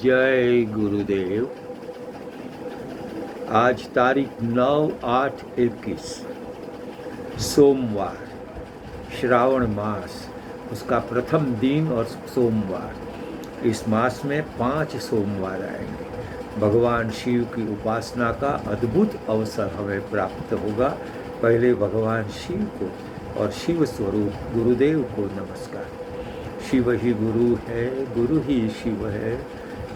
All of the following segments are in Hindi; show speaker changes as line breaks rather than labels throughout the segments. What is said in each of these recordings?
जय गुरुदेव। आज तारीख 9/8/21 सोमवार, श्रावण मास, उसका प्रथम दिन और सोमवार। इस मास में 5 सोमवार आएंगे। भगवान शिव की उपासना का अद्भुत अवसर हमें प्राप्त होगा। पहले भगवान शिव को और शिव स्वरूप गुरुदेव को नमस्कार। शिव ही गुरु है, गुरु ही शिव है,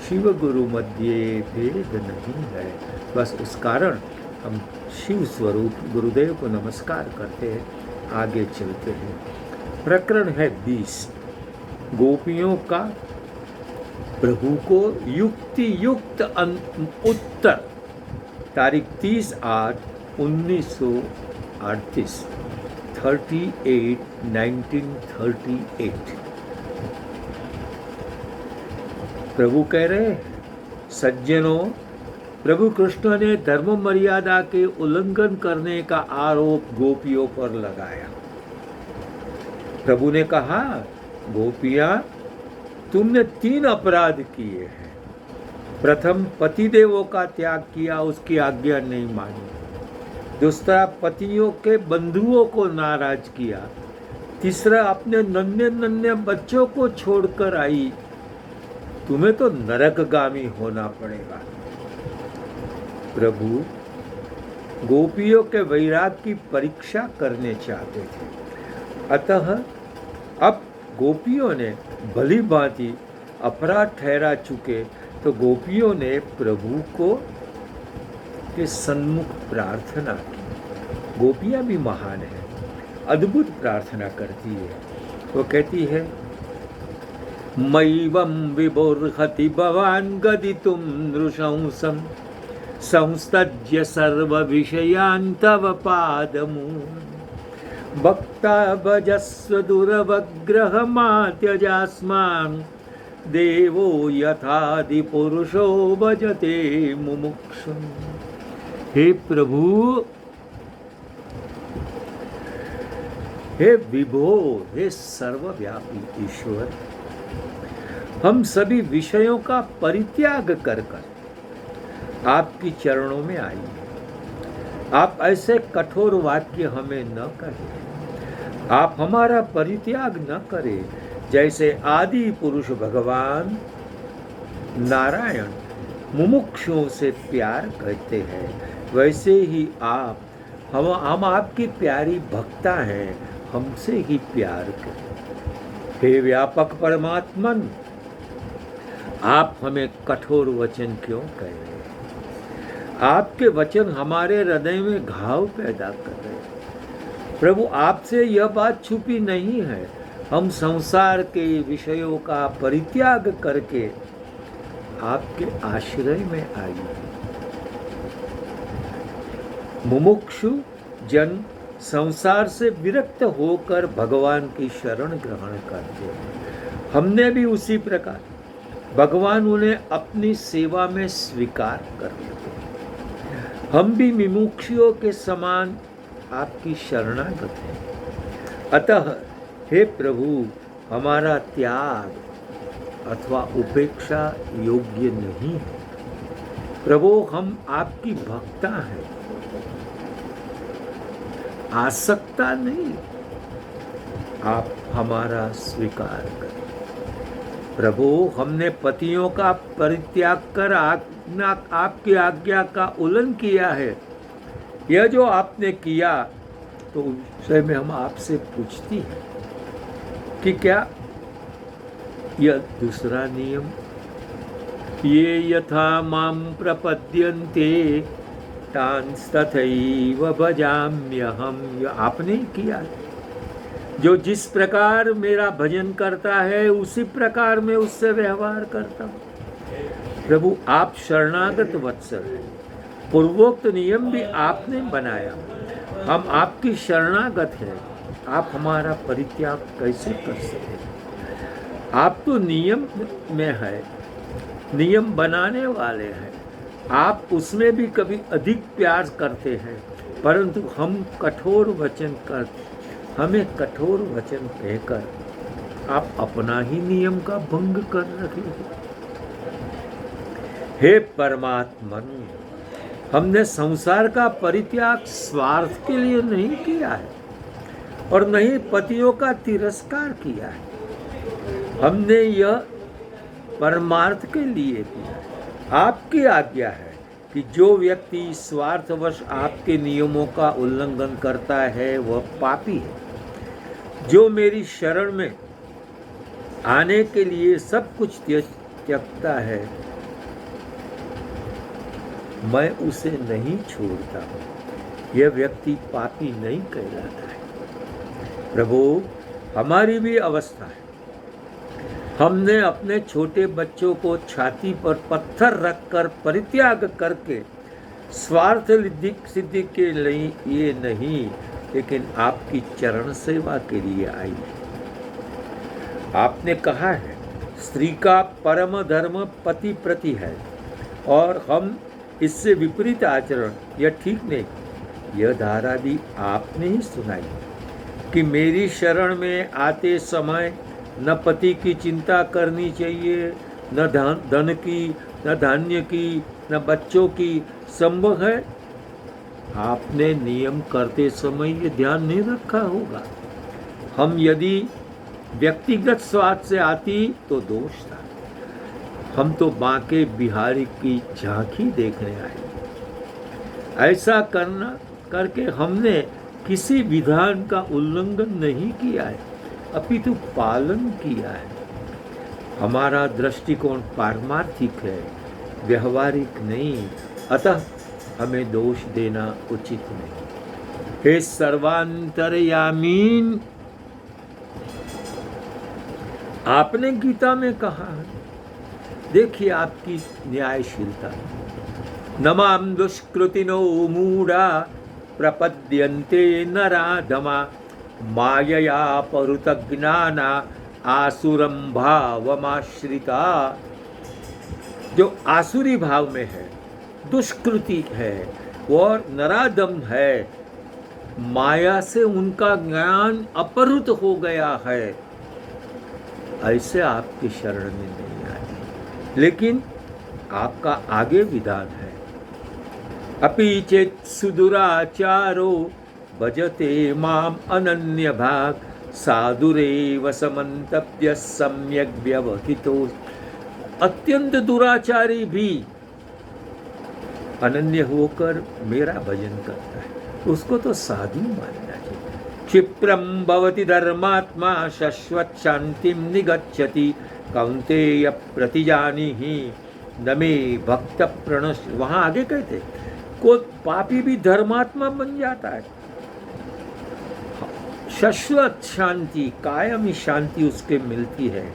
शिव गुरु मध्य भेद नहीं है। बस उस कारण हम शिव स्वरूप गुरुदेव को नमस्कार करते हैं। आगे चलते हैं। प्रकरण है 20। गोपियों का प्रभु को युक्ति युक्त उत्तर। तारीख 30/8/1938 1938। प्रभु कह रहे हैं, सज्जनों, प्रभु कृष्ण ने धर्म मर्यादा के उल्लंघन करने का आरोप गोपियों पर लगाया। प्रभु ने कहा, गोपियां, तुमने 3 अपराध किए हैं। प्रथम, पतिदेवों का त्याग किया, उसकी आज्ञा नहीं मानी। दूसरा, पतियों के बंधुओं को नाराज किया। तीसरा, अपने नन्हे नन्हे बच्चों को छोड़कर आई। तुम्हें तो नरकगामी होना पड़ेगा। प्रभु गोपियों के वैराग की परीक्षा करने चाहते थे। अतः अब गोपियों ने भली भांति अपराध ठहरा चुके तो गोपियों ने प्रभु को के सन्मुख प्रार्थना की। गोपियां भी महान है, अद्भुत प्रार्थना करती है। वो कहती है, मैवं विभोर्हति भवान् गदितुं नृशंसं संस्तज्य सर्वविषयान् तव पादमूलम् भक्ता भजस्व दुरवग्रहमात्यजास्मान् देवो यथादिपुरुषो भजते मुमुक्षुम्। हे प्रभु, हे विभो, हे सर्वव्यापी ईश्वर, हम सभी विषयों का परित्याग कर आपकी चरणों में आए हैं। आप ऐसे कठोर वाक्य हमें न कहें। आप हमारा परित्याग न करें। जैसे आदि पुरुष भगवान नारायण मुमुक्षुओं से प्यार करते हैं, वैसे ही हम आपकी प्यारी भक्ता हैं, हमसे ही प्यार करें। हे व्यापक परमात्मन, आप हमें कठोर वचन क्यों कह रहे हैं? आपके वचन हमारे हृदय में घाव पैदा कर रहे हैं। प्रभु, आपसे यह बात छुपी नहीं है। हम संसार के विषयों का परित्याग करके आपके आश्रय में आए। मुमुक्षु जन संसार से विरक्त होकर भगवान की शरण ग्रहण करते हैं। हमने भी उसी प्रकार भगवान उन्हें अपनी सेवा में स्वीकार कर लेते हैं। हम भी मुमुक्षुओं के समान आपकी शरणागत हैं। अतः हे प्रभु, हमारा त्याग अथवा उपेक्षा योग्य नहीं है। प्रभु, हम आपकी भक्ता हैं, आसक्ता नहीं। आप हमारा स्वीकार करें। प्रभु, हमने पतियों का परित्याग कर आपकी आज्ञा का उल्लंघन किया है। यह जो आपने किया, तो उस विषय में हम आपसे पूछती हैं कि क्या यह दूसरा नियम, ये यथा मां प्रपद्यन्ते तांस्तथैव भजाम्यहम्, यह आपने किया। जो जिस प्रकार मेरा भजन करता है, उसी प्रकार मैं उससे व्यवहार करता हूँ। प्रभु, आप शरणागत वत्सल हैं। पूर्वोक्त नियम भी आपने बनाया। हम आपकी शरणागत हैं। आप हमारा परित्याग कैसे कर सकते हैं? आप तो नियम में है, नियम बनाने वाले हैं। आप उसमें भी कभी अधिक प्यार करते हैं, परंतु हम कठोर वचन करते, हमें कठोर वचन कहकर आप अपना ही नियम का भंग कर रहे हो। हे परमात्मा, हमने संसार का परित्याग स्वार्थ के लिए नहीं किया है और नहीं पतियों का तिरस्कार किया है। हमने यह परमार्थ के लिए किया है। आपकी आज्ञा है कि जो व्यक्ति स्वार्थवश आपके नियमों का उल्लंघन करता है वह पापी है। जो मेरी शरण में आने के लिए सब कुछ त्यक्ता है, मैं उसे नहीं छोड़ता हूँ। यह व्यक्ति पापी नहीं कहलाता है। प्रभु, हमारी भी अवस्था है। हमने अपने छोटे बच्चों को छाती पर पत्थर रखकर परित्याग करके स्वार्थ सिद्धि के लिए नहीं, लेकिन आपकी चरण सेवा के लिए आई है। आपने कहा है स्त्री का परम धर्म पति प्रति है और हम इससे विपरीत आचरण यह ठीक नहीं। यह धारा भी आपने ही सुनाई कि मेरी शरण में आते समय न पति की चिंता करनी चाहिए, न धन की, न धान्य की, न बच्चों की। संभव है आपने नियम करते समय ये ध्यान नहीं रखा होगा। हम यदि व्यक्तिगत स्वार्थ से आती तो दोष था। हम तो बांके बिहारी की झांकी देखने आए। ऐसा करके हमने किसी विधान का उल्लंघन नहीं किया है, अपितु पालन किया है। हमारा दृष्टिकोण पारमार्थिक है, व्यवहारिक नहीं, अतः हमें दोष देना उचित नहीं। हे सर्वांतरयामीन, आपने गीता में कहा है, देखिए आपकी न्यायशीलता। नमाम दुष्कृतिनो मूढ़ा प्रपद्यन्ते नराधमा मायया परुतज्ञाना आसुरम भावमाश्रिता। जो आसुरी भाव में है, दुष्कृति है और नराधम है, माया से उनका ज्ञान अपहृत हो गया है, ऐसे आपकी शरण में नहीं आए। लेकिन आपका आगे विधान है, अपि चेत् सुदुराचारो भजते माम अनन्य भाग साधुरेव समन्तव्य सम्यक व्यवहितो। अत्यंत दुराचारी भी अनन्य होकर मेरा भजन करता है, उसको तो साधु मानना चाहिए। क्षिप्रम भवति धर्मात्मा शाश्वत शांतिम निगच्छति कौन्तेय प्रतिजानीहि न मे भक्त प्रणश। वहां आगे कहते को पापी भी धर्मात्मा बन जाता है, शाश्वत शांति, कायमी शांति उसके मिलती है।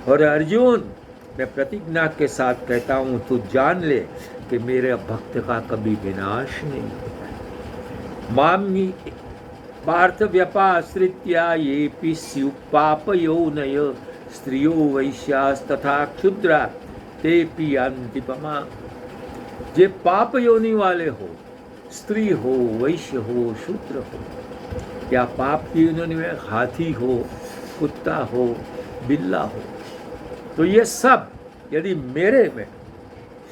और अर्जुन, मैं प्रतिज्ञा के साथ कहता हूं, तू जान ले कि मेरे भक्त का कभी विनाश नहीं होता। मामी पार्थ व्यपाश्रित्या ये पिस्यु पापयोनय स्त्रियो वैश्यास तथा क्षुद्रा ते पियांतिपमा। जे पाप योनि वाले हो, स्त्री हो, वैश्य हो, शूद्र हो, या पाप की योनि में हाथी हो, कुत्ता हो, बिल्ला हो, तो ये सब यदि मेरे में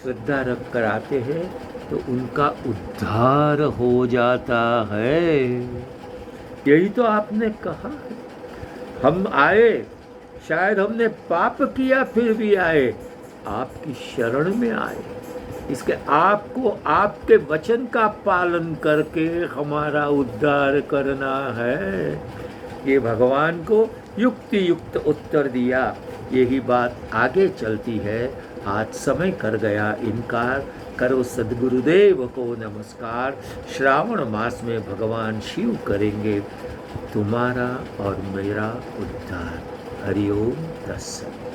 श्रद्धा रख कर आते हैं तो उनका उद्धार हो जाता है। यही तो आपने कहा है। हम आए, शायद हमने पाप किया फिर भी आए, आपकी शरण में आए। इसके आपको आपके वचन का पालन करके हमारा उद्धार करना है। ये भगवान को युक्ति युक्त उत्तर दिया। यही बात आगे चलती है। आज समय कर गया, इनकार करो सद्गुरुदेव को नमस्कार। श्रावण मास में भगवान शिव करेंगे तुम्हारा और मेरा उद्धार। हरिओम तत्सत।